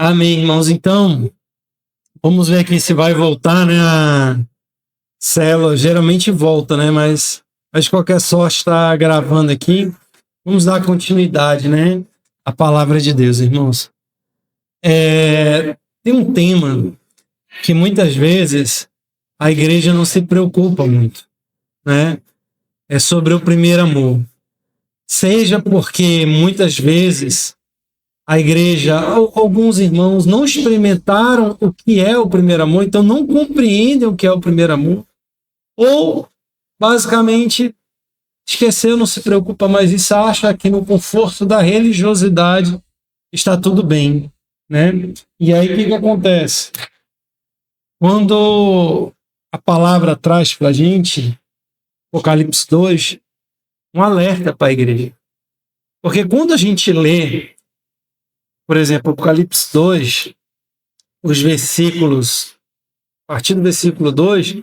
Amém, irmãos. Então, vamos ver aqui se vai voltar, né? A célula geralmente volta, né? Mas de qualquer sorte está gravando aqui. Vamos dar continuidade, né? À palavra de Deus, irmãos. Tem um tema que muitas vezes a igreja não se preocupa muito, né? É sobre o primeiro amor. Seja porque muitas vezes a igreja, alguns irmãos não experimentaram o que é o primeiro amor, então não compreendem o que é o primeiro amor, ou basicamente esqueceu, não se preocupa mais isso, acha que no conforto da religiosidade está tudo bem, né? E aí o que acontece? Quando a palavra traz para a gente, Apocalipse 2, um alerta para a igreja. Porque quando a gente lê, por exemplo, Apocalipse 2, os versículos, a partir do versículo 2,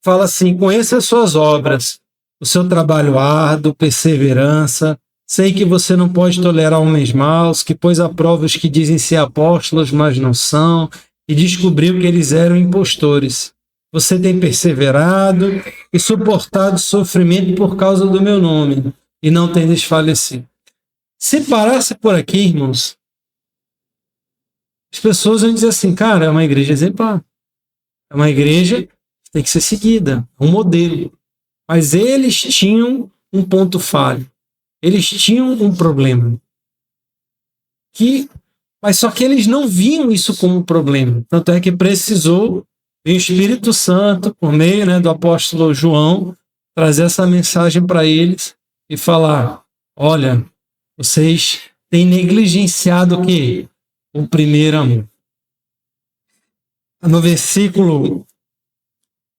fala assim: conheça as suas obras, o seu trabalho árduo, perseverança, sei que você não pode tolerar homens maus, que pôs à prova os que dizem ser apóstolos, mas não são, e descobriu que eles eram impostores. Você tem perseverado e suportado sofrimento por causa do meu nome, e não tem desfalecido. Se parasse por aqui, irmãos, as pessoas vão dizer assim: cara, é uma igreja exemplar. É uma igreja que tem que ser seguida, um modelo. Mas eles tinham um ponto falho. Eles tinham um problema. Mas só que eles não viam isso como um problema. Tanto é que precisou o Espírito Santo, por meio, né, do apóstolo João, trazer essa mensagem para eles e falar: olha, vocês têm negligenciado o quê? O primeiro amor. No versículo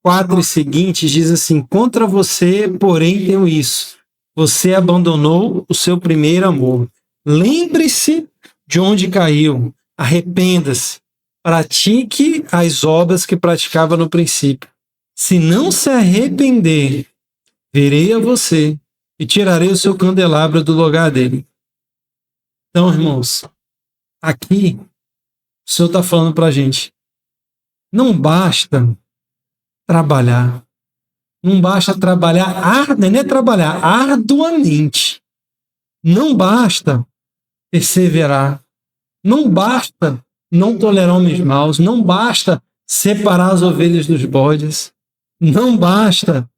4 e seguintes diz assim: contra você, porém, tenho isso. Você abandonou o seu primeiro amor. Lembre-se de onde caiu. Arrependa-se. Pratique as obras que praticava no princípio. Se não se arrepender, virei a você e tirarei o seu candelabro do lugar dele. Então, irmãos, aqui o Senhor está falando para a gente: não basta trabalhar. Não basta trabalhar, nem é trabalhar arduamente. Não basta perseverar. Não basta não tolerar homens maus. Não basta separar as ovelhas dos bodes. Não basta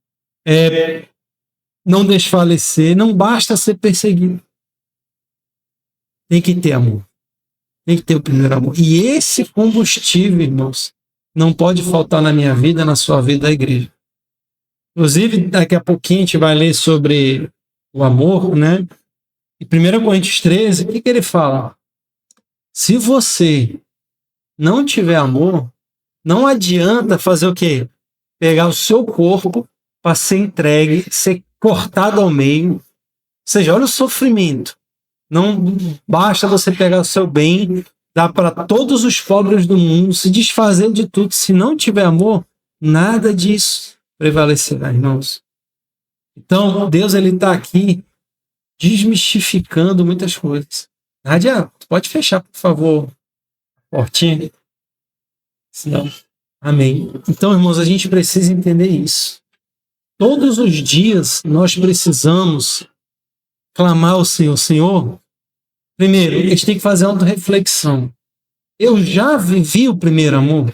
não desfalecer. Não basta ser perseguido. Tem que ter amor. Tem que ter o primeiro amor. E esse combustível, irmãos, não pode faltar na minha vida, na sua vida, da igreja. Inclusive, daqui a pouquinho a gente vai ler sobre o amor, né? E 1 Coríntios 13, o que ele fala? Se você não tiver amor, não adianta fazer o quê? Pegar o seu corpo para ser entregue, ser cortado ao meio. Ou seja, olha o sofrimento. Não basta você pegar o seu bem, dar para todos os pobres do mundo, se desfazer de tudo. Se não tiver amor, nada disso prevalecerá, irmãos. Então, Deus está aqui desmistificando muitas coisas. Nádia, pode fechar, por favor, a portinha. Senão, amém. Então, irmãos, a gente precisa entender isso. Todos os dias nós precisamos clamar ao Senhor. Senhor, primeiro, a gente tem que fazer uma autorreflexão. Eu já vivi o primeiro amor?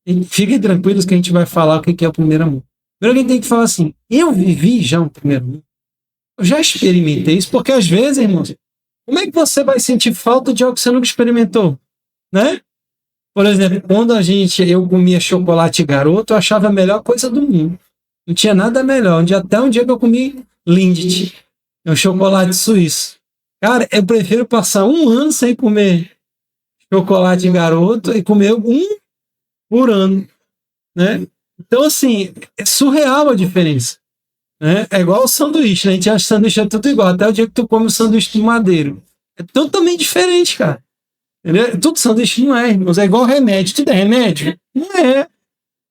E fiquem tranquilos que a gente vai falar o que é o primeiro amor. Primeiro, alguém tem que falar assim: eu vivi já o primeiro amor? Eu já experimentei isso? Porque às vezes, irmãos, como é que você vai sentir falta de algo que você nunca experimentou? Né? Por exemplo, quando eu comia chocolate garoto, eu achava a melhor coisa do mundo. Não tinha nada melhor. Até um dia que eu comi Lindt, um chocolate suíço. Cara, eu prefiro passar 1 ano sem comer chocolate garoto e comer um por ano, né? Então, assim, é surreal a diferença, né? É igual o sanduíche, né? A gente acha que sanduíche é tudo igual, até o dia que tu come o sanduíche de madeiro. É totalmente diferente, cara. Entendeu? Tudo sanduíche não é, irmãos. É igual remédio. Tudo é remédio? Não é.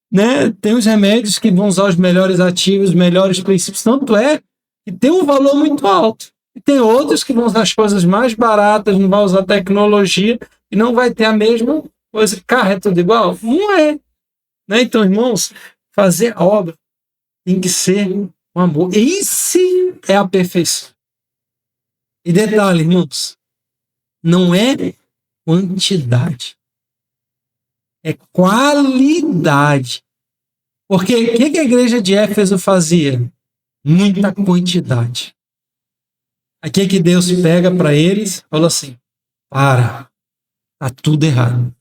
Né? Tem os remédios que vão usar os melhores ativos, os melhores princípios. Tanto é que tem um valor muito alto. E tem outros que vão usar as coisas mais baratas, não vão usar tecnologia e não vai ter a mesma coisa. Carro é tudo igual? Não é. Né? Então, irmãos, fazer a obra tem que ser com amor. Esse é a perfeição. E detalhe, irmãos, não é quantidade, é qualidade. Porque o que a igreja de Éfeso fazia? Muita quantidade. Aqui que Deus pega para eles, falou assim: tá tudo errado.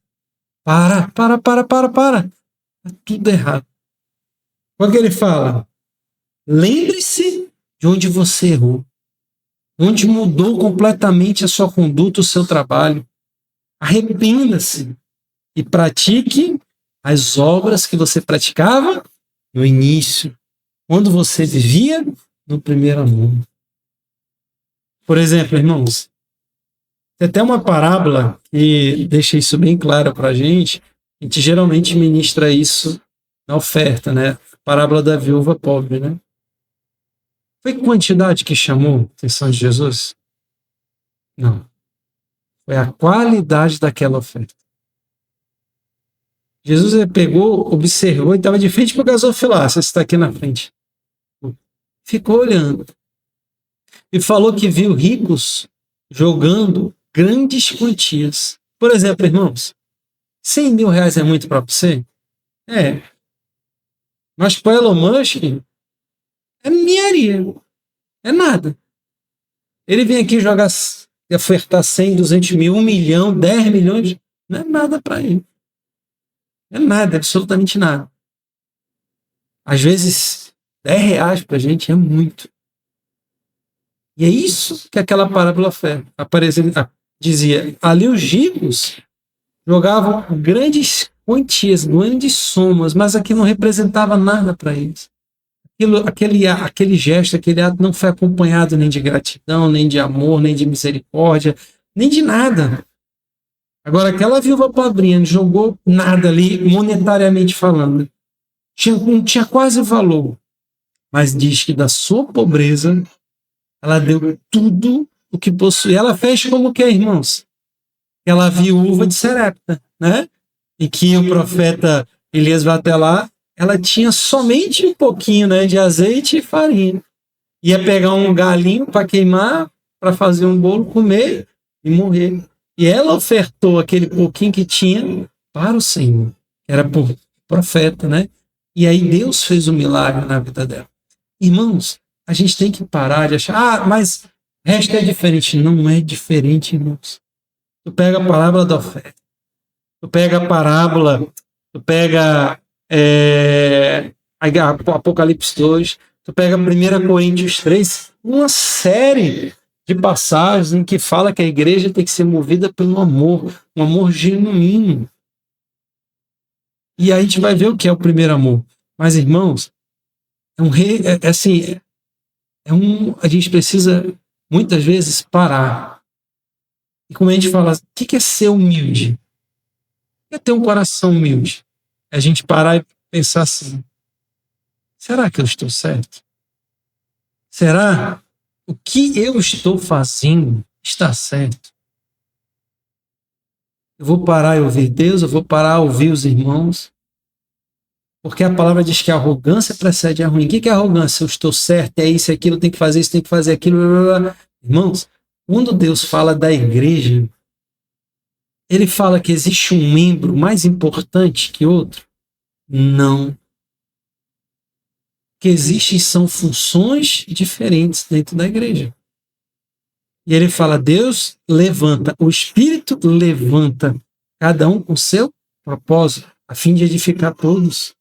Para. Tá tudo errado. O que ele fala? Lembre-se de onde você errou. Onde mudou completamente a sua conduta, o seu trabalho. Arrependa-se e pratique as obras que você praticava no início, quando você vivia no primeiro amor. Por exemplo, irmãos, tem até uma parábola que deixa isso bem claro para a gente geralmente ministra isso na oferta, né? A parábola da viúva pobre, né? Foi quantidade que chamou a atenção de Jesus? Não. Foi a qualidade daquela oferta. Jesus pegou, observou e estava de frente para o gasofilácio, está aqui na frente. Ficou olhando. E falou que viu ricos jogando grandes quantias. Por exemplo, irmãos, 100 mil reais é muito para você? É. Mas para Elon Musk, é ninharia. É nada. Ele vem aqui jogar, ofertar 100, 200 mil, 1 milhão, 10 milhões, não é nada para ele. É nada, absolutamente nada. Às vezes, 10 reais para a gente é muito. E é isso que aquela parábola dizia. Ali os ricos jogavam grandes quantias, grandes somas, mas aquilo não representava nada para eles. Aquele gesto, aquele ato não foi acompanhado nem de gratidão, nem de amor, nem de misericórdia, nem de nada. Agora, aquela viúva pobrinha não jogou nada ali, monetariamente falando. Não tinha quase valor. Mas diz que da sua pobreza, ela deu tudo o que possuía. Ela fez como que, irmãos? Aquela viúva de Sarepta, né? E que o profeta Elias vai até lá, ela tinha somente um pouquinho, né, de azeite e farinha. Ia pegar um galinho para queimar, para fazer um bolo, comer e morrer. E ela ofertou aquele pouquinho que tinha para o Senhor. Era por profeta, né? E aí Deus fez um milagre na vida dela. Irmãos, a gente tem que parar de achar, mas o resto é diferente. Não é diferente, irmãos. Tu pega a parábola da oferta. Tu pega a parábola, tu pega Apocalipse 2, tu pega 1 Coríntios 3, uma série de passagens em que fala que a igreja tem que ser movida pelo amor, um amor genuíno. E aí a gente vai ver o que é o primeiro amor. Mas, irmãos, a gente precisa muitas vezes parar. E como a gente fala, o que é ser humilde? O que é ter um coração humilde? É a gente parar e pensar assim, será que eu estou certo? Será o que eu estou fazendo está certo? Eu vou parar e ouvir Deus, eu vou parar e ouvir os irmãos, porque a palavra diz que a arrogância precede a ruim. O que é arrogância? Eu estou certo, é isso, é aquilo, tem que fazer isso, tem que fazer aquilo. Blá, blá, blá. Irmãos, quando Deus fala da igreja, ele fala que existe um membro mais importante que outro? Não. Que existem são funções diferentes dentro da igreja. E ele fala, Deus levanta, o Espírito levanta cada um com seu propósito, a fim de edificar todos.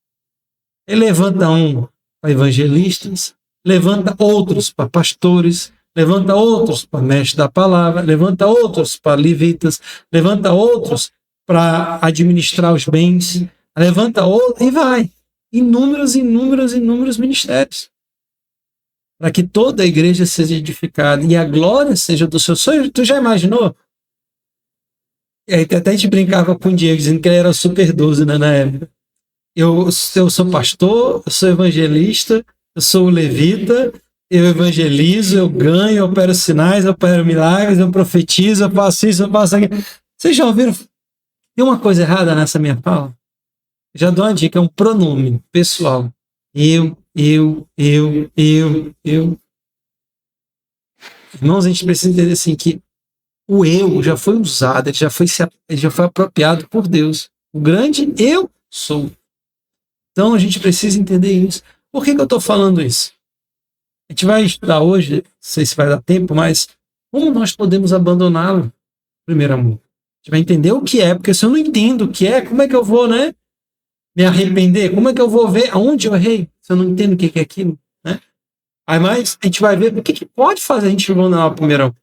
Ele levanta um para evangelistas, levanta outros para pastores, levanta outros para mestres da palavra, levanta outros para levitas, levanta outros para administrar os bens, levanta outros e vai. Inúmeros ministérios. Para que toda a igreja seja edificada e a glória seja do seu sonho. Tu já imaginou? E aí até a gente brincava com o Diego, dizendo que ele era super 12, né, na época. Eu sou pastor, eu sou evangelista, eu sou levita, eu evangelizo, eu ganho, eu opero sinais, eu opero milagres, eu profetizo, eu faço isso, eu faço aquilo. Vocês já ouviram? Tem uma coisa errada nessa minha fala? Já dou uma dica, é um pronome pessoal. Eu. Irmãos, a gente precisa entender assim que o eu já foi usado, ele já foi apropriado por Deus. O grande eu sou. Então a gente precisa entender isso. Por que eu estou falando isso? A gente vai estudar hoje, não sei se vai dar tempo, mas como nós podemos abandoná-lo, primeiro amor? A gente vai entender o que é, porque se eu não entendo o que é, como é que eu vou, né? Me arrepender? Como é que eu vou ver aonde eu errei? Se eu não entendo o que é aquilo, né? Aí mais a gente vai ver o que pode fazer a gente abandonar o primeiro amor.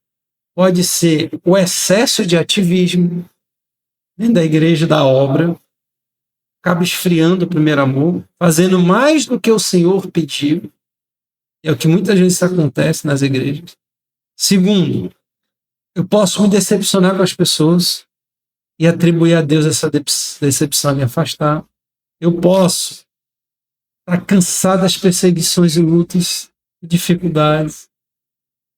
Pode ser o excesso de ativismo dentro da igreja, da obra, acaba esfriando o primeiro amor, fazendo mais do que o Senhor pediu. É o que muitas vezes acontece nas igrejas. Segundo, eu posso me decepcionar com as pessoas e atribuir a Deus essa decepção e me afastar. Eu posso estar cansado das perseguições e lutas, dificuldades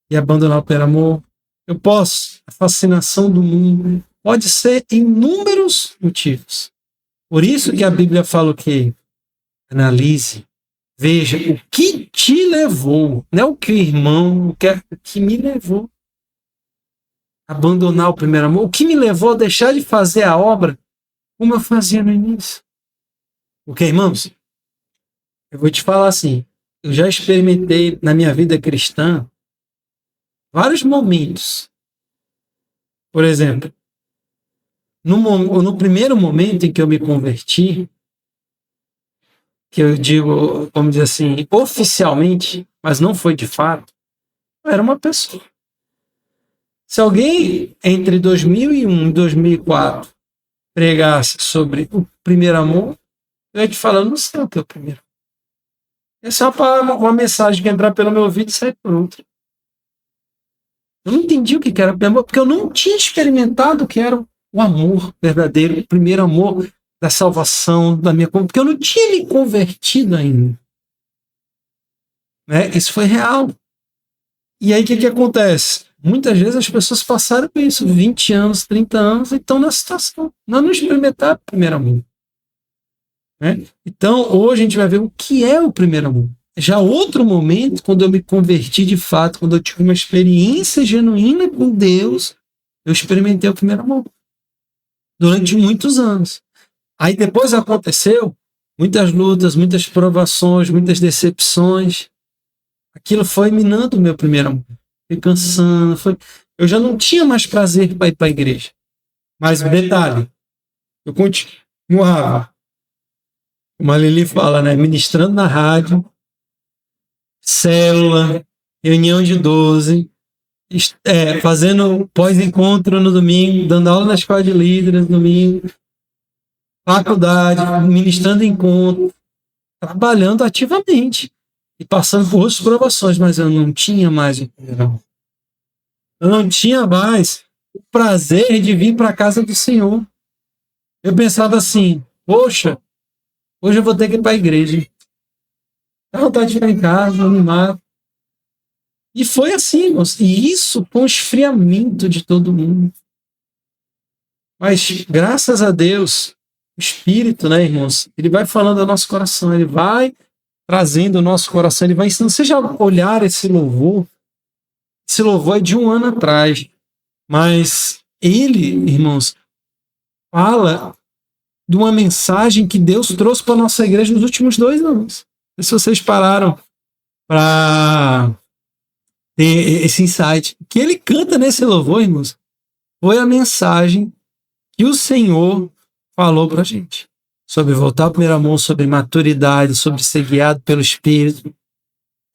e abandonar o primeiro amor. Eu posso, a fascinação do mundo, pode ser inúmeros motivos. Por isso que a Bíblia fala o quê? Analise, veja o que te levou, não é o que o irmão, o que me levou a abandonar o primeiro amor, o que me levou a deixar de fazer a obra como eu fazia no início. Porque, irmãos, eu vou te falar assim, eu já experimentei na minha vida cristã vários momentos. Por exemplo, no primeiro momento em que eu me converti, que eu digo, vamos dizer assim, oficialmente, mas não foi de fato, eu era uma pessoa. Se alguém entre 2001 e 2004 pregasse sobre o primeiro amor, eu ia te falar, eu não sei o que é o primeiro. É só uma mensagem que entrar pelo meu ouvido e sair por outro. Eu não entendi o que era o primeiro amor, porque eu não tinha experimentado o que era o amor verdadeiro, o primeiro amor da salvação, da minha, porque eu não tinha me convertido ainda. Né? Isso foi real. E aí o que acontece? Muitas vezes as pessoas passaram por isso, 20 anos, 30 anos, e estão na situação. Não experimentaram o primeiro amor. Né? Então, hoje a gente vai ver o que é o primeiro amor. Já outro momento, quando eu me converti de fato, quando eu tive uma experiência genuína com Deus, eu experimentei o primeiro amor. Durante muitos anos. Aí depois aconteceu muitas lutas, muitas provações, muitas decepções. Aquilo foi minando o meu primeiro amor. Foi cansando. Eu já não tinha mais prazer para ir para a igreja. Mas detalhe, eu continuava, como a Lili fala, né, ministrando na rádio, célula, reunião de 12, fazendo pós-encontro no domingo, dando aula na escola de líderes no domingo, faculdade, ministrando encontro, trabalhando ativamente e passando por outras provações, mas eu não tinha mais o primeiro amor. Eu não tinha mais o prazer de vir para a casa do Senhor. Eu pensava assim, poxa, hoje eu vou ter que ir para a igreja. Dá vontade de ficar em casa, animado. E foi assim, irmãos. E isso com o esfriamento de todo mundo. Mas, graças a Deus, o Espírito, né, irmãos, ele vai falando ao nosso coração, ele vai trazendo o nosso coração, ele vai ensinando. Você já olhar esse louvor? Esse louvor é de 1 ano atrás. Mas ele, irmãos, fala de uma mensagem que Deus trouxe para a nossa igreja nos últimos 2 anos. Não sei se vocês pararam para ter esse insight. O que ele canta nesse louvor, irmãos, foi a mensagem que o Senhor falou para a gente. Sobre voltar ao primeiro amor, sobre maturidade, sobre ser guiado pelo Espírito.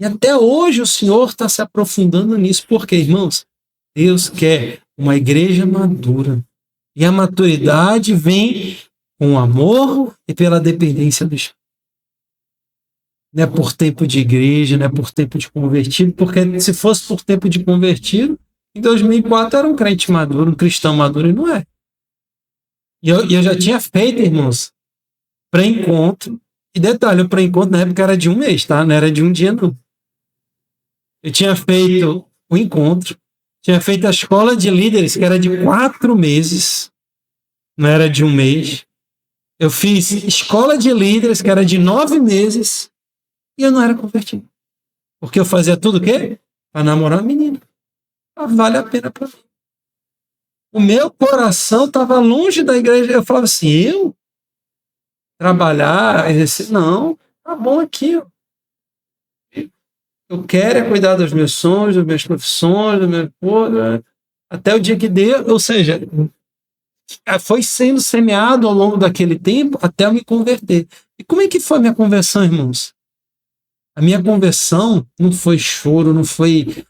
E até hoje o Senhor está se aprofundando nisso. Porque, irmãos, Deus quer uma igreja madura. E a maturidade vem com o amor e pela dependência do Espírito. Não é por tempo de igreja, não é por tempo de convertido, porque se fosse por tempo de convertido, em 2004 era um crente maduro, um cristão maduro, e não é. E eu já tinha feito, irmãos, pré-encontro, e detalhe, o pré-encontro na época era de 1 mês, tá? Não era de 1 dia, não. Eu tinha feito o encontro, tinha feito a escola de líderes, que era de 4 meses, não era de 1 mês. Eu fiz escola de líderes, que era de 9 meses, e eu não era convertido. Porque eu fazia tudo o quê? Para namorar uma menina. Vale a pena para mim. O meu coração estava longe da igreja. Eu falava assim, eu trabalhar, exercer, não, tá bom aqui. Eu quero é cuidar dos meus sonhos, das minhas profissões, do meu até o dia que deu, ou seja, foi sendo semeado ao longo daquele tempo até eu me converter. E como é que foi a minha conversão, irmãos? A minha conversão não foi choro, não foi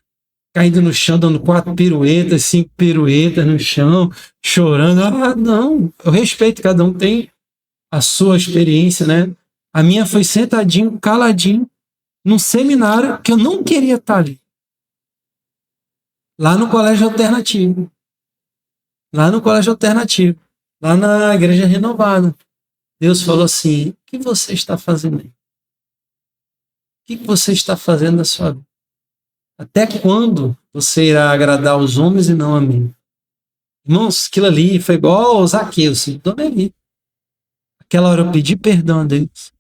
caindo no chão, dando 4 piruetas, 5 piruetas no chão, chorando. Ah, não, eu respeito, cada um tem a sua experiência, né? A minha foi sentadinho, caladinho, num seminário que eu não queria estar ali. Lá no colégio alternativo. Lá no colégio alternativo. Lá na igreja renovada. Deus falou assim, o que você está fazendo aí? O que você está fazendo na sua vida? Até quando você irá agradar os homens e não a mim? Irmãos, aquilo ali foi igual ao Zaqueu, Dona Eli. Aquela hora eu pedi perdão a Deus.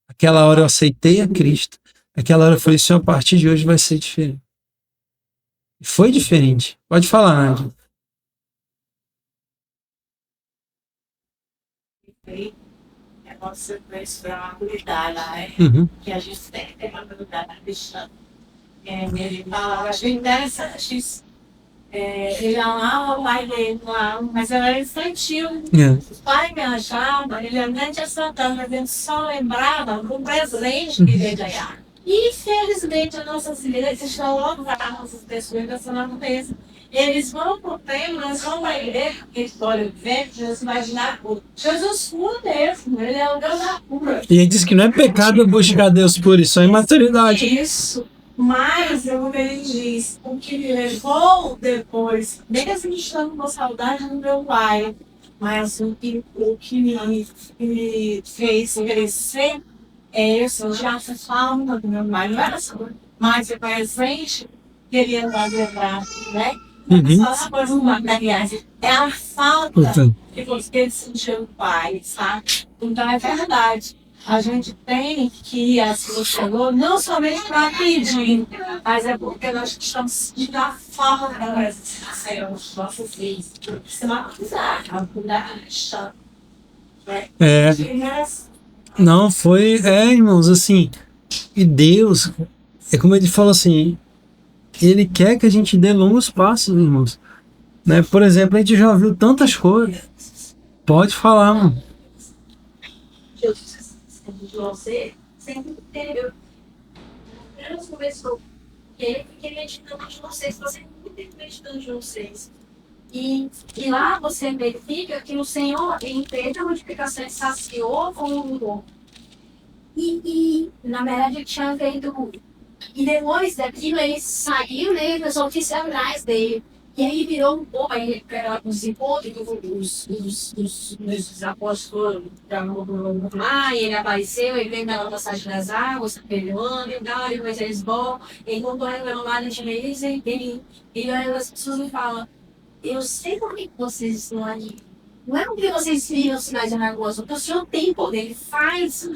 Aquela hora eu aceitei a Cristo. Aquela hora eu falei, Senhor, a partir de hoje vai ser diferente. E foi diferente. Pode falar, Nádia. É nossa maturidade, né? Que a gente tem que ter maturidade cristã. Ele falava, achei interessante isso. Ele amava o pai dele, mas era infantil. O pai me achava, ele andante a Santana, ele só lembrava do presente que ele ia ganhar. Infelizmente, as nossas igrejas estão lotadas de pessoas dessa natureza. Eles vão para o templo, eles vão para a igreja, porque a história vem, Jesus imaginar cura. Jesus cura mesmo, ele é o Deus da cura. E ele diz que não é pecado buscar Deus por isso, é imaturidade. Isso. Mas, ele diz, o que me levou depois, mesmo estando com saudade do meu pai, mas o que me fez crescer é isso, já se falta do meu pai, não era só mais presente, queria lembrar, né? Só as coisas materiais. É a falta que você sentiu do pai, sabe? Então é verdade. A gente tem que, assim você falou, não somente para pedir, mas é porque nós estamos sentindo a falta da presença do Senhor nos nossos dias. Isso é uma cuidar cristã. Não, foi, irmãos, assim, e Deus, é como ele falou assim, ele quer que a gente dê longos passos, irmãos. Né? Por exemplo, a gente já ouviu tantas coisas. Pode falar, mano. De você, sempre teve. Deus começou. E ele fiquei meditando de vocês, você muito meditando de vocês. E lá você verifica que o Senhor, ele fez a multiplicação, saciou com o mudou. E na verdade, ele tinha feito. E depois daquilo, ele saiu, né? E o pessoal quis ir atrás dele. E aí virou um pouco, aí os encontros dos apóstolos lá, e ele apareceu, ele veio pela passagem das águas, peleando e tal, e depois eles vão, e quando ele lá de vez, ele olha as pessoas e fala, eu sei por que vocês estão ali. Não é porque vocês viram os sinais de Nargoso, porque o Senhor tem poder, ele faz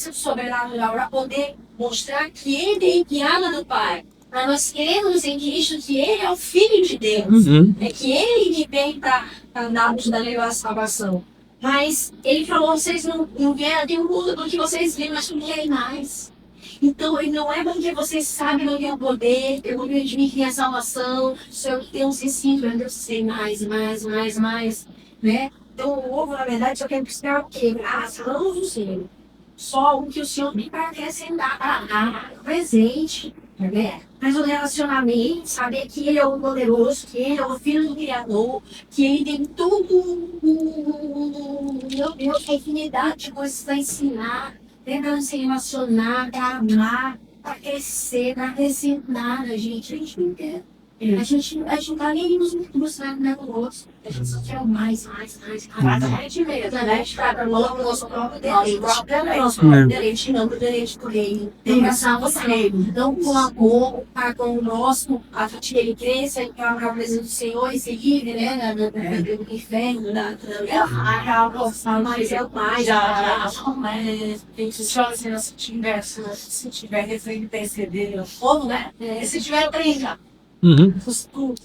o soberano para poder mostrar que ele é enviado do Pai. Para nós crermos em Cristo, que Ele é o Filho de Deus. É que Ele que vem para dar-nos da salvação. Mas Ele falou, vocês não vieram de um mundo porque vocês viram, mas não querem mais. Então, não é porque vocês sabem que tem o poder, eu vou de mim que é a salvação, o Senhor tem um sentido, eu sei mais, né? Então, o ovo, na verdade, só quer buscar o quê? As mãos do Senhor. Só o que o Senhor tem para acrescentar, para dar presente. Mas o relacionamento, saber que ele é o poderoso, que ele é o filho do Criador, que ele tem tudo, meu Deus, a infinidade de coisas para ensinar, para se relacionar, para amar, para crescer, para acrescentar a gente não quer. A gente não tá nem buscando negócio. A gente só quer mais. A gente mesmo, né? A gente tá no nosso próprio deleite, não do deleite do reino. Pensar você. Então, com amor, com o nosso, a gente ele cresça, que é a presença do Senhor e se livre, né? Do inferno, mas é o mais. Se tiver refém perceber o povo, né? E se tiver briga. Tu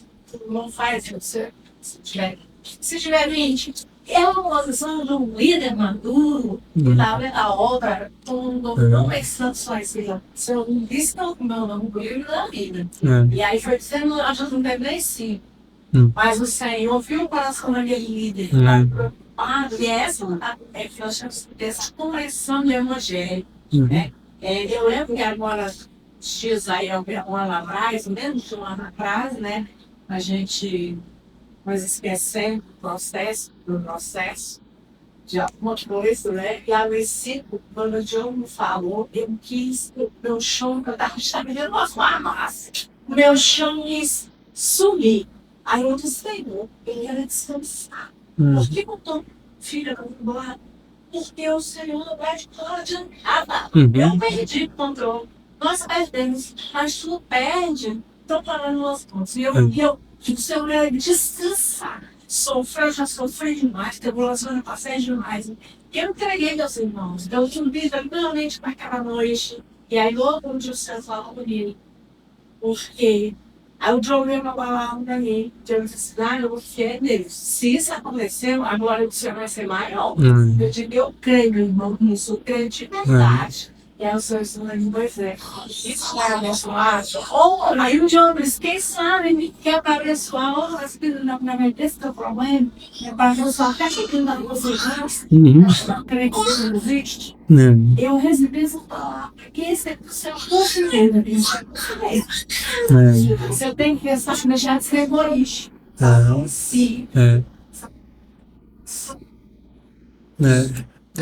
não faz você. Se tiver 20, é uma posição de um líder maduro e da obra, não pensando só assim, se eu não disse não, meu nome do livro da vida. E aí foi dizendo, a gente não teve nem 5. Mas o Senhor viu o coração daquele líder, preocupado, e essa é que nós temos dessa compreensão do Evangelho. Né? Eu lembro que agora, dias aí, um ano atrás, menos de um ano atrás, né? A gente, nós esquecendo do processo de alguma coisa, né? E a versículo, quando o Diogo me falou, eu quis, meu chão, eu estava vendo uma massa, meu chão quis sumir. Aí eu disse, Senhor, ele era descansar. Por que eu estou, filha, embora? Porque o Senhor vai estar adiantada. Eu perdi o controle. Nós perdemos, mas tu perde. Estou falando nós pontos. E eu o Senhor é descansar. Já sofri demais, tribulação, eu passei demais. Eu entreguei meus irmãos. Eu subi tranquilamente para aquela noite. E aí, logo, dia o Senhor falou comigo. Porque aí o João veio uma palavra para mim. Eu disse, eu vou fiel Deus. Se isso aconteceu, a glória do Senhor vai ser maior. Eu digo, eu creio, meu irmão, nisso, eu creio de verdade. E aí o Senhor ensinou em Moisés. Isso vai abençoar. Aí o João disse, quem sabe que é para abençoar o Espírito na minha desse teu problema. É para abençoar até que não conseguimos. Não creio que isso não existe. Eu recebi essa palavra. Porque esse é o seu conselho. Você tem que pensar que deixar de ser egoísta. Sim.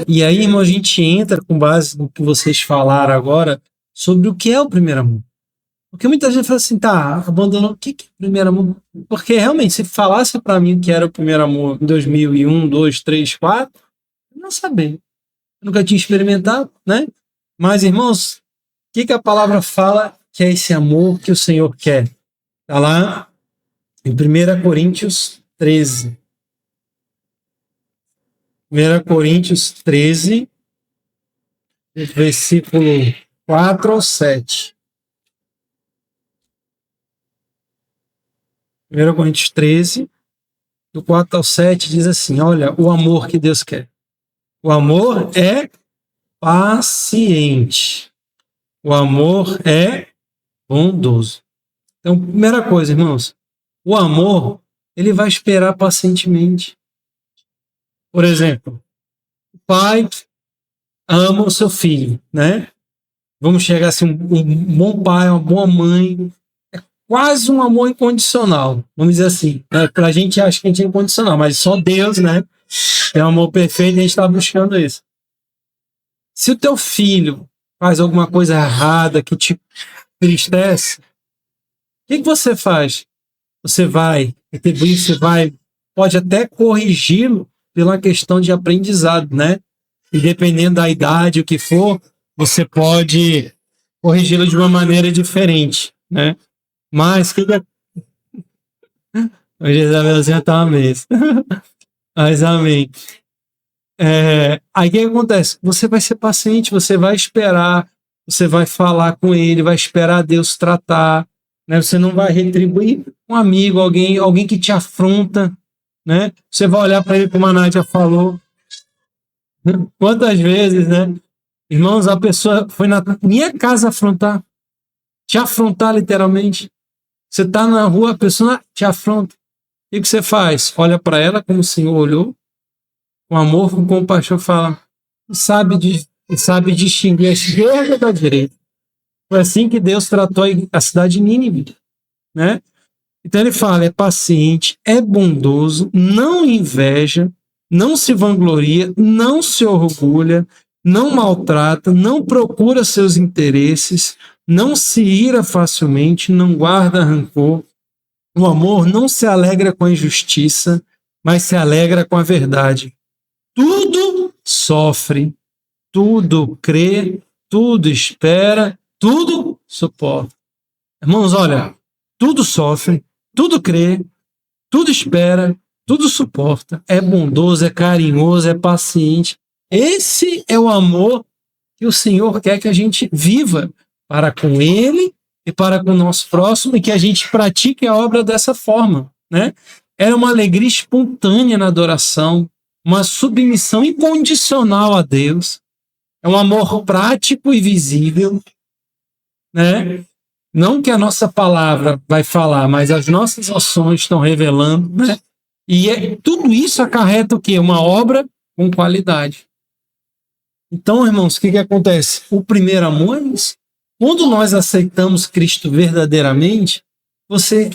E aí, irmão, a gente entra com base no que vocês falaram agora sobre o que é o primeiro amor. Porque muita gente fala assim, tá, abandonou, o que é o primeiro amor? Porque realmente, se falasse para mim que era o primeiro amor em 2001, 2, 3, 4, eu não sabia. Eu nunca tinha experimentado, né? Mas, irmãos, o que a palavra fala que é esse amor que o Senhor quer? Está lá em 1 Coríntios 13. 1 Coríntios 13, versículo 4 ao 7. 1 Coríntios 13, do 4 ao 7, diz assim, olha, o amor que Deus quer. O amor é paciente. O amor é bondoso. Então, primeira coisa, irmãos, o amor, ele vai esperar pacientemente. Por exemplo, o pai ama o seu filho, né? Vamos chegar assim, um bom pai, uma boa mãe, é quase um amor incondicional, vamos dizer assim. Né? Pra gente acha que a gente é incondicional, mas só Deus, né? É um amor perfeito e a gente está buscando isso. Se o teu filho faz alguma coisa errada que te entristece, o que você faz? Você vai retribuir, pode até corrigi-lo pela questão de aprendizado, né? E dependendo da idade, o que for, você pode corrigi-lo de uma maneira diferente, né? Mas que hoje a Isabelzinha tá uma mesa. Mas amém. Aí o que acontece? Você vai ser paciente, você vai esperar, você vai falar com ele, vai esperar Deus tratar, né? Você não vai retribuir um amigo, alguém que te afronta, né? Você vai olhar para ele como a Nádia falou. Quantas vezes, né? Irmãos, a pessoa foi na minha casa te afrontar literalmente. Você está na rua, a pessoa te afronta. O que você faz? Olha para ela como o Senhor olhou, com amor, com compaixão, fala, sabe distinguir a esquerda da direita. Foi assim que Deus tratou a cidade de Nínive, né? Então ele fala, é paciente, é bondoso, não inveja, não se vangloria, não se orgulha, não maltrata, não procura seus interesses, não se ira facilmente, não guarda rancor, O amor não se alegra com a injustiça, mas se alegra com a verdade. Tudo sofre, tudo crê, tudo espera, tudo suporta. Irmãos, olha, tudo sofre, tudo crê, tudo espera, tudo suporta. É bondoso, é carinhoso, é paciente. Esse é o amor que o Senhor quer que a gente viva para com Ele e para com o nosso próximo, e que a gente pratique a obra dessa forma, né? É uma alegria espontânea na adoração, uma submissão incondicional a Deus. É um amor prático e visível, né? Não que a nossa palavra vai falar, mas as nossas ações estão revelando, né? E tudo isso acarreta o quê? Uma obra com qualidade. Então, irmãos, o que acontece? O primeiro amor é isso. Quando nós aceitamos Cristo verdadeiramente, você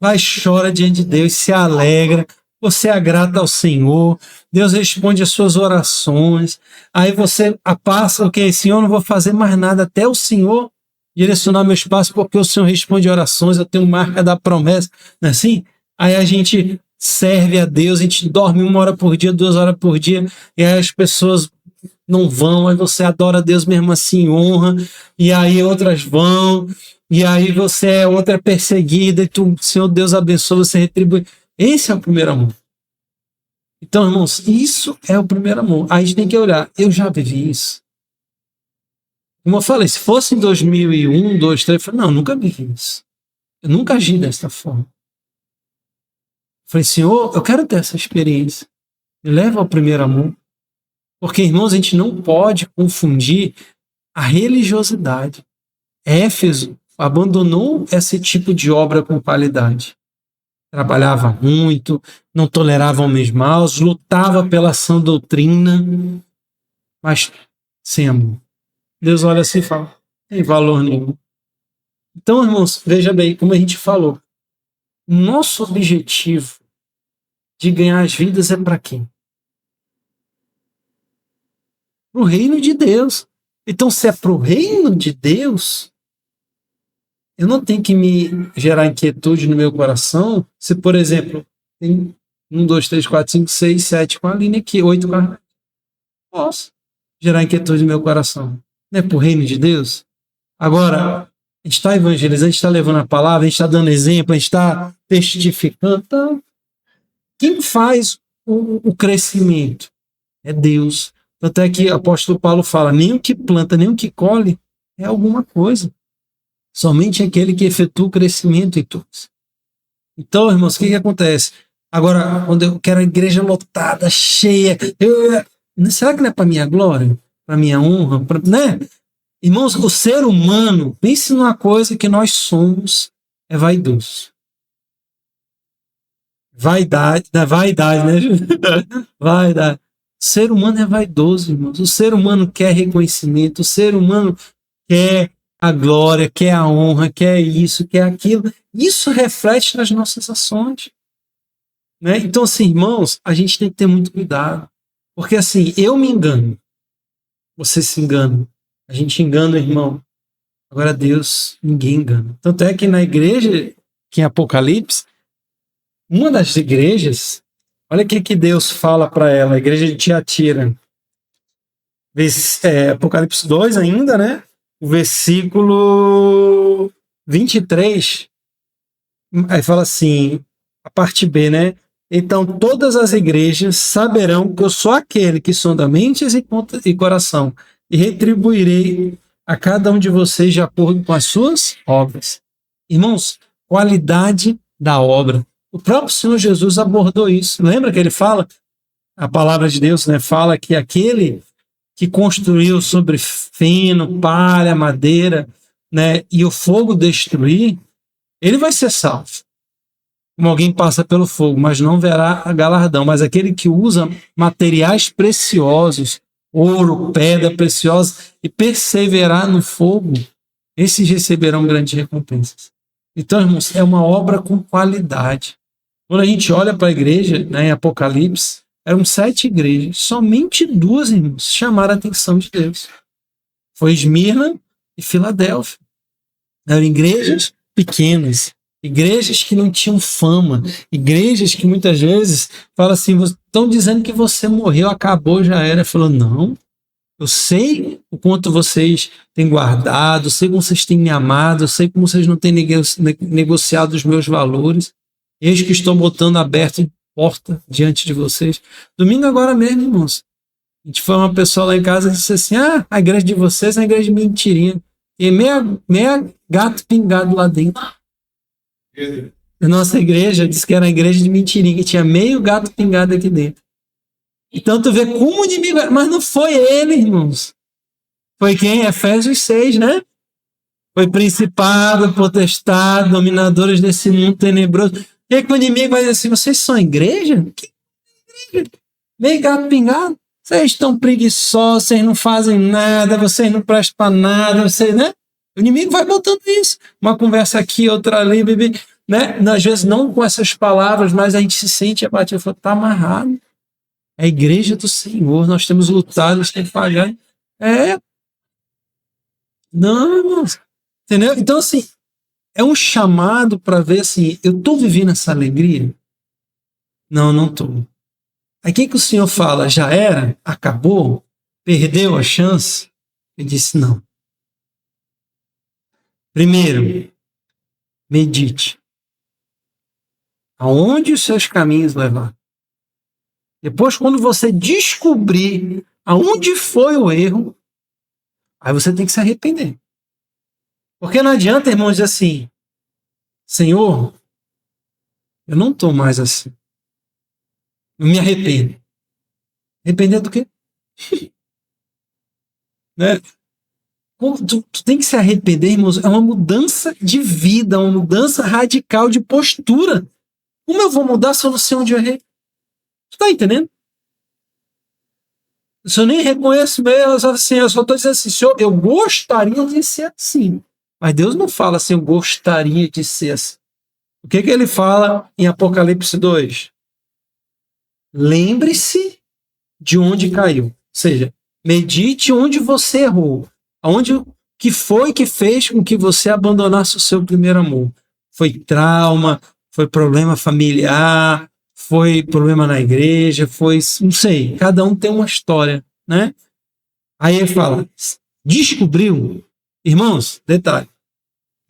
vai, chora diante de Deus, se alegra, você agrada ao Senhor, Deus responde as suas orações, aí você passa o que? Senhor, eu não vou fazer mais nada até o Senhor direcionar meus passos, porque o Senhor responde orações, eu tenho marca da promessa, não é assim? Aí a gente serve a Deus, a gente dorme 1 hora por dia, 2 horas por dia, e aí as pessoas não vão, aí você adora a Deus mesmo assim, honra, e aí outras vão, e aí outra é perseguida, e tu, Senhor Deus abençoa, você retribui. Esse é o primeiro amor. Então, irmãos, isso é o primeiro amor. Aí a gente tem que olhar, eu já vivi isso. Como eu falei, se fosse em 2001, 2002, 2003, eu falei, não, eu nunca vivi isso. Eu nunca agi desta forma. Eu falei, Senhor, eu quero ter essa experiência. Me leva ao primeiro amor. Porque, irmãos, a gente não pode confundir a religiosidade. Éfeso abandonou esse tipo de obra com qualidade. Trabalhava muito, não tolerava homens maus, lutava pela sã doutrina, mas sem amor. Deus olha assim e fala, não tem valor nenhum. Então, irmãos, veja bem, como a gente falou, nosso objetivo de ganhar as vidas é para quem? Para o reino de Deus. Então, se é para o reino de Deus, eu não tenho que me gerar inquietude no meu coração se, por exemplo, tem 1, 2, 3, 4, 5, 6, 7 com a linha aqui, 8 com a... Posso gerar inquietude no meu coração. Não é para o reino de Deus? Agora, a gente está evangelizando, a gente está levando a palavra, a gente está dando exemplo, a gente está testificando. Então, quem faz o crescimento? É Deus. Tanto é que o apóstolo Paulo fala, nem o que planta, nem o que colhe é alguma coisa. Somente aquele que efetua o crescimento em todos. Então, irmãos, o que acontece? Agora, quando eu quero a igreja lotada, cheia, será que não é para minha glória? Para minha honra? Né? Irmãos, o ser humano, pense numa coisa que nós somos, é vaidoso. Vaidade, né? Vaidade. O ser humano é vaidoso, irmãos. O ser humano quer reconhecimento, o ser humano quer a glória, quer a honra, quer isso, quer aquilo. Isso reflete nas nossas ações. Né? Então, assim, irmãos, a gente tem que ter muito cuidado. Porque, assim, eu me engano, você se engana, a gente engana, irmão. Agora, Deus, ninguém engana. Tanto é que na igreja, que em Apocalipse, uma das igrejas, olha o que Deus fala para ela, a igreja de Tiatira. Apocalipse 2 ainda, né? O versículo 23, aí fala assim, a parte B, né? Então todas as igrejas saberão que eu sou aquele que sonda mentes e coração, e retribuirei a cada um de vocês de acordo com as suas obras. Irmãos, qualidade da obra. O próprio Senhor Jesus abordou isso. Lembra que ele fala? A palavra de Deus, né, fala que aquele que construiu sobre feno, palha, madeira, né, e o fogo destruir, ele vai ser salvo. Como alguém passa pelo fogo, mas não verá galardão. Mas aquele que usa materiais preciosos, ouro, pedra preciosa, e perseverar no fogo, esses receberão grandes recompensas. Então, irmãos, é uma obra com qualidade. Quando a gente olha para a igreja, né, em Apocalipse, eram 7 igrejas, somente 2, irmãos, chamaram a atenção de Deus. Foi Esmirna e Filadélfia. Eram igrejas pequenas, igrejas que não tinham fama, igrejas que muitas vezes falam assim, estão dizendo que você morreu, acabou, já era. Falou, não, eu sei o quanto vocês têm guardado, eu sei como vocês têm me amado, eu sei como vocês não têm negociado os meus valores. Eis que estou botando aberto porta diante de vocês. Domingo agora mesmo, irmãos. A gente foi uma pessoa lá em casa e disse assim, a igreja de vocês é uma igreja de mentirinha. E meia gato pingado lá dentro. A nossa igreja disse que era uma igreja de mentirinha, que tinha meio gato pingado aqui dentro. Então tu vê como o inimigo... Mas não foi ele, irmãos. Foi quem? Efésios 6, né? Foi principado, potestade, dominadores desse mundo tenebroso. O que o inimigo vai dizer assim? Vocês são igreja? Que igreja? Meio gato pingado? Vocês estão preguiçosos, vocês não fazem nada, vocês não prestam para nada, vocês, né? O inimigo vai botando isso. Uma conversa aqui, outra ali, bebê, né? Às vezes não com essas palavras, mas a gente se sente abatido. Fala, tá amarrado. É a igreja do Senhor, nós temos lutado, nós temos que pagar. Não, irmãos. Entendeu? Então, assim, é um chamado para ver assim, eu estou vivendo essa alegria? Não, não estou. Aí o que o Senhor fala? Já era? Acabou? Perdeu a chance? Ele disse, não. Primeiro, medite. Aonde os seus caminhos levar? Depois, quando você descobrir aonde foi o erro, aí você tem que se arrepender. Porque não adianta, irmãos, dizer assim, Senhor, eu não estou mais assim. Eu me arrependo. Arrepender do quê? Né? Tu tem que se arrepender, irmãos. É uma mudança de vida, uma mudança radical de postura. Como eu vou mudar se eu não sei onde eu errei? Tu está entendendo? Se eu nem reconheço mesmo, eu só estou dizendo assim, Senhor, eu gostaria de ser assim. Mas Deus não fala assim, eu gostaria de ser assim. O que ele fala em Apocalipse 2? Lembre-se de onde caiu. Ou seja, medite onde você errou. Onde que foi que fez com que você abandonasse o seu primeiro amor? Foi trauma, foi problema familiar, foi problema na igreja, foi, não sei, cada um tem uma história, né? Aí ele fala, descobriu? Irmãos, detalhe,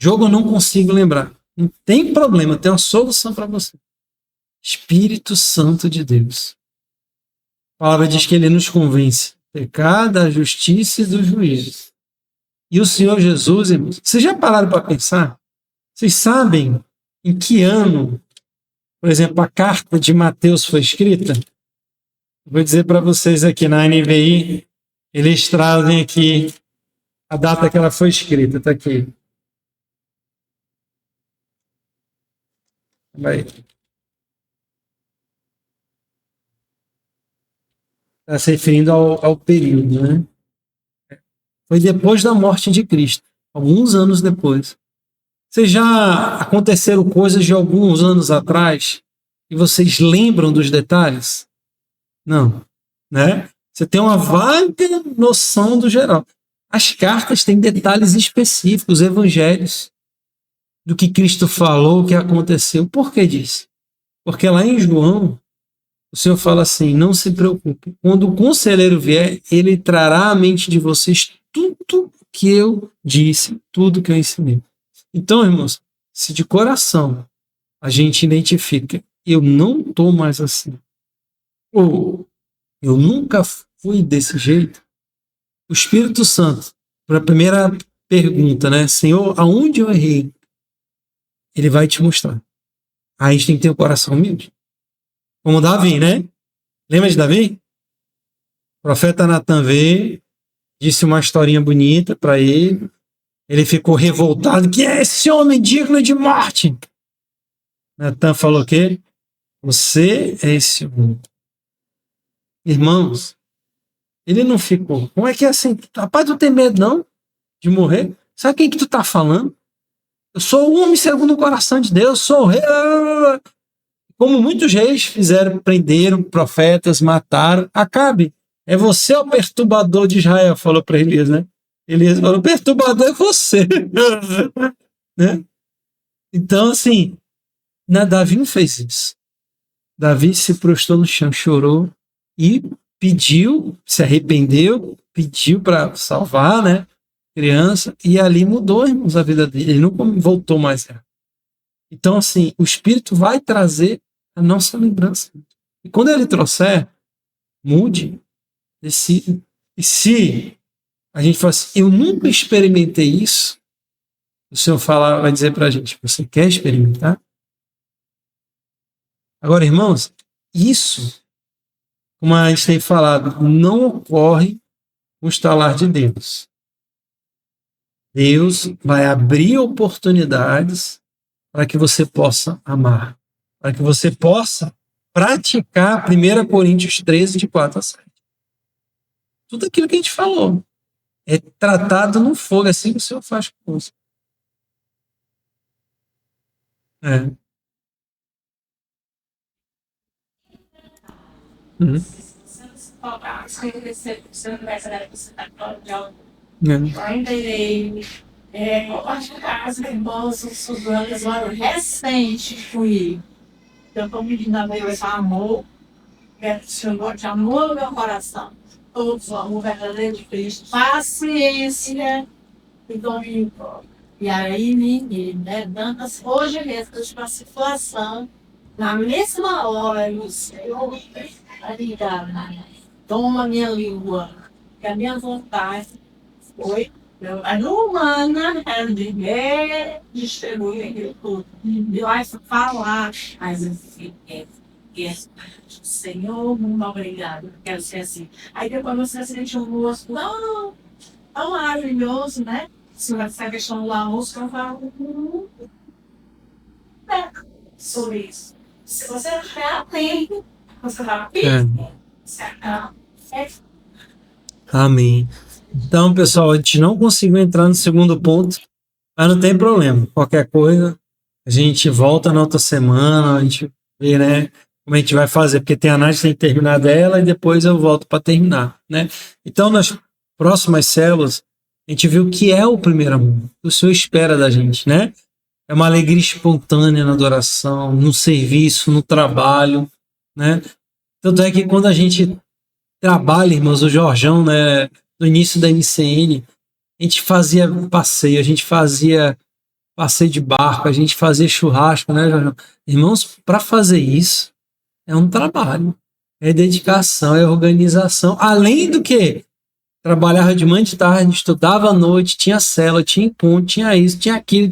jogo eu não consigo lembrar. Não tem problema, tem uma solução para você. Espírito Santo de Deus. A palavra diz que ele nos convence do pecado, da justiça e do juízo. E o Senhor Jesus, irmãos, vocês já pararam para pensar? Vocês sabem em que ano, por exemplo, a carta de Mateus foi escrita? Vou dizer para vocês aqui na NVI, eles trazem aqui a data que ela foi escrita, está aqui. Vai. Está se referindo ao período, né? Foi depois da morte de Cristo, alguns anos depois. Vocês já aconteceram coisas de alguns anos atrás e vocês lembram dos detalhes? Não, né? Você tem uma vaga noção do geral. As cartas têm detalhes específicos, evangelhos, do que Cristo falou, o que aconteceu. Por que disso? Porque lá em João, o Senhor fala assim, não se preocupe. Quando o conselheiro vier, ele trará à mente de vocês tudo que eu disse, tudo que eu ensinei. Então, irmãos, se de coração a gente identifica, eu não estou mais assim, ou eu nunca fui desse jeito, o Espírito Santo, para a primeira pergunta, né? Senhor, aonde eu errei? Ele vai te mostrar. Aí a gente tem que ter o coração humilde. Como Davi, né? Lembra de Davi? O profeta Natan veio, disse uma historinha bonita para ele. Ele ficou revoltado. Que é esse homem digno de morte? Natan falou o quê? Você é esse homem. Irmãos, ele não ficou. Como é que é assim? Rapaz, tu tem medo não de morrer? Sabe quem que tu tá falando? Eu sou o homem segundo o coração de Deus, sou o rei. Como muitos reis fizeram, prenderam profetas, mataram. Acabe. É você o perturbador de Israel, falou para Elias, né? Elias falou, o perturbador é você. Né? Então, assim, Davi não fez isso. Davi se prostrou no chão, chorou e pediu, se arrependeu, pediu para salvar, né? Criança, e ali mudou, irmãos, a vida dele. Ele nunca voltou mais. Então, assim, o Espírito vai trazer a nossa lembrança. E quando ele trouxer, mude, decida. E se a gente fala assim, eu nunca experimentei isso, o Senhor vai dizer para a gente, você quer experimentar? Agora, irmãos, isso, como a gente tem falado, não ocorre no estalar de Deus. Deus vai abrir oportunidades para que você possa amar, para que você possa praticar 1 Coríntios 13, de 4 a 7. Tudo aquilo que a gente falou é tratado no fogo, assim que o Senhor faz conosco. Ainda irei compartilhar as irmãs, os estudantes, olha, recente fui. Eu estou pedindo a Deus amor, o Senhor te amor no meu coração. Todos amam o verdadeiro de Cristo. Paciência e domínio próprio. E aí ninguém, né? Dantas, hoje mesmo, eu tive uma situação, na mesma hora, o Senhor, toma minha língua, que a minha vontade foi, a humana, ela distribui aquilo tudo. E vai falar, mas assim, Senhor, muito obrigado, quero ser assim. Aí depois você sente um gosto, não, tão maravilhoso, né? Se essa questão do almoço, eu falo sobre isso. Se você não estiver atento, você vai Amém. Então, pessoal, a gente não conseguiu entrar no segundo ponto, mas não tem problema. Qualquer coisa, a gente volta na outra semana, a gente vê, né, como a gente vai fazer, porque tem a Nádia que tem que terminar dela e depois eu volto para terminar, né? Então, nas próximas células, a gente viu o que é o primeiro amor, o que o Senhor espera da gente, né? É uma alegria espontânea na adoração, no serviço, no trabalho, né? Tanto é que quando a gente trabalha, irmãos, o Jorjão, né, no início da MCN, a gente fazia passeio, a gente fazia passeio de barco, a gente fazia churrasco, né, Jorjão? Irmãos, para fazer isso é um trabalho, é dedicação, é organização, além do que trabalhava de manhã e de tarde, estudava à noite, tinha célula, tinha encontro, tinha isso, tinha aquilo.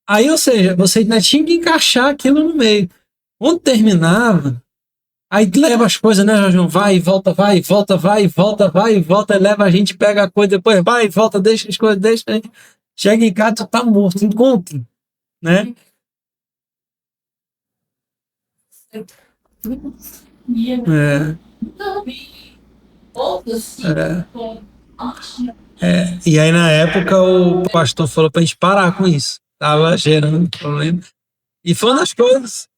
Aí, ou seja, você ainda tinha que encaixar aquilo no meio. Quando terminava, aí leva as coisas, né, João? Vai e volta, vai e volta, vai e volta, vai e volta, leva a gente, pega a coisa, depois vai e volta, deixa as coisas, deixa. Chega em casa, tu tá morto, encontro, né? E aí, na época, o pastor falou pra gente parar com isso. Tava gerando problema. E foi uma das coisas.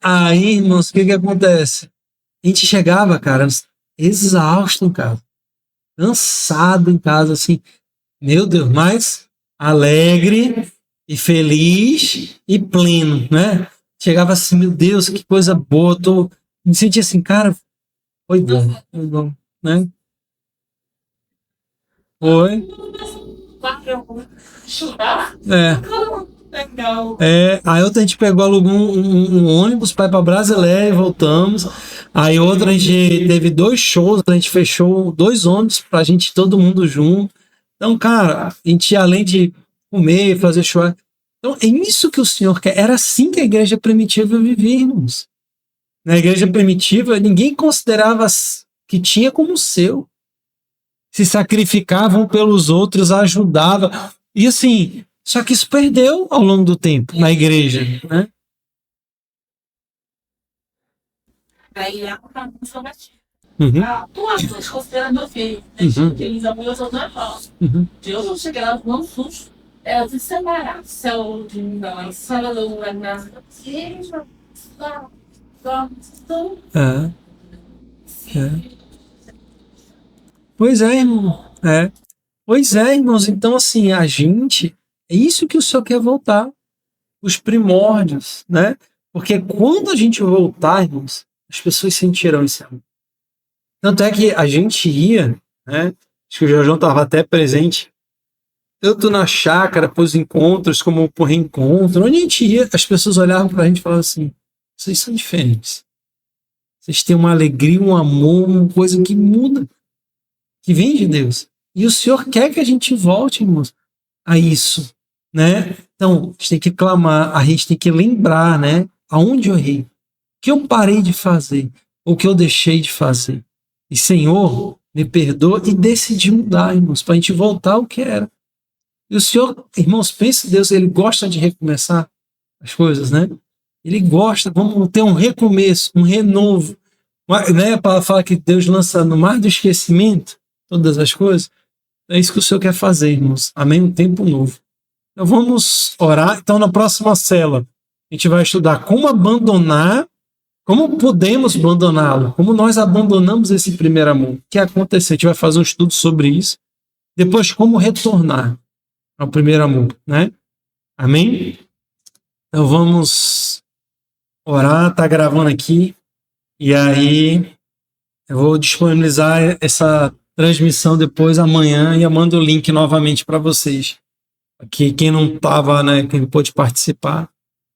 Aí, irmãos, o que acontece? A gente chegava, cara, exausto em casa. Cansado em casa, assim. Meu Deus, mas alegre e feliz e pleno, né? Chegava assim, meu Deus, que coisa boa. Me sentia assim, cara, foi bom, né? Foi. Aí outra a gente alugou um ônibus para ir para Brasileia e voltamos. Aí outra a gente teve 2 shows, a gente fechou 2 ônibus pra gente todo mundo junto. Então, cara, a gente além de comer, fazer show. Então, é isso que o Senhor quer. Era assim que a igreja primitiva vivia, irmãos. Na igreja primitiva, ninguém considerava que tinha como seu. Se sacrificavam pelos outros, ajudavam. E assim, só que isso perdeu ao longo do tempo na igreja, né? Considerando meu filho, eles amam meus outros irmãos. Deus não chegava, não susto. Ela se separar, saúde, não, saúde, Pois é, irmão. Pois é, irmãos, então assim, a gente, é isso que o Senhor quer voltar, os primórdios, né? Porque quando a gente voltar, irmãos, as pessoas sentirão esse amor. Tanto é que a gente ia, né? Acho que o Jorjão estava até presente, tanto na chácara, para os encontros, como para o reencontro. Onde a gente ia, as pessoas olhavam para a gente e falavam assim: vocês são diferentes. Vocês têm uma alegria, um amor, uma coisa que muda, que vem de Deus. E o Senhor quer que a gente volte, irmãos, a isso, né? Então, a gente tem que clamar, a gente tem que lembrar, né? Aonde eu errei, o que eu parei de fazer, o que eu deixei de fazer. E, Senhor, me perdoa, e decidi mudar, irmãos, para a gente voltar ao que era. E o Senhor, irmãos, pense, Deus, Ele gosta de recomeçar as coisas, né? Ele gosta, vamos ter um recomeço, um renovo. Né? A palavra fala que Deus lança no mar do esquecimento todas as coisas. É isso que o Senhor quer fazer, irmãos. Amém? Um tempo novo. Então vamos orar. Então, na próxima célula, a gente vai estudar como abandonar, como podemos abandoná-lo, como nós abandonamos esse primeiro amor. O que aconteceu? A gente vai fazer um estudo sobre isso. Depois, como retornar ao primeiro amor, né? Amém? Então vamos orar, tá gravando aqui, e aí eu vou disponibilizar essa transmissão depois amanhã e eu mando o link novamente para vocês. Aqui, quem não estava, né, quem pôde participar.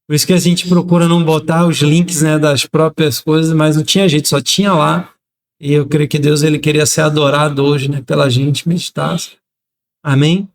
Por isso que a gente procura não botar os links, né, das próprias coisas, mas não tinha jeito, só tinha lá. E eu creio que Deus, ele queria ser adorado hoje, né, pela gente meditar. Amém?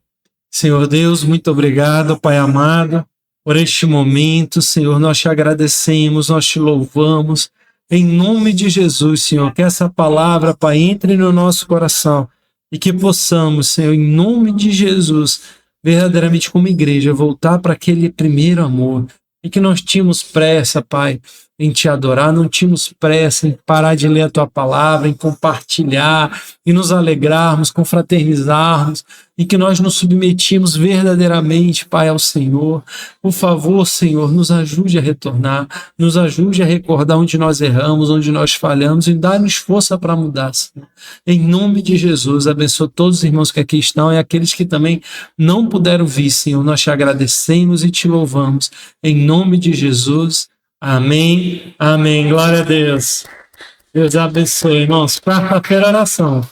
Senhor Deus, muito obrigado, Pai amado, por este momento, Senhor, nós te agradecemos, nós te louvamos, em nome de Jesus, Senhor, que essa palavra, Pai, entre no nosso coração e que possamos, Senhor, em nome de Jesus, verdadeiramente como igreja, voltar para aquele primeiro amor, e que nós tínhamos pressa, Pai, em te adorar, não tínhamos pressa em parar de ler a tua palavra, em compartilhar, em nos alegrarmos, confraternizarmos, e que nós nos submetimos verdadeiramente, Pai, ao Senhor. Por favor, Senhor, nos ajude a retornar, nos ajude a recordar onde nós erramos, onde nós falhamos, e dá-nos força para mudar, Senhor. Em nome de Jesus, abençoa todos os irmãos que aqui estão e aqueles que também não puderam vir, Senhor. Nós te agradecemos e te louvamos. Em nome de Jesus. Amém. Amém. Glória a Deus. Deus abençoe, irmãos. Quarta-feira, oração.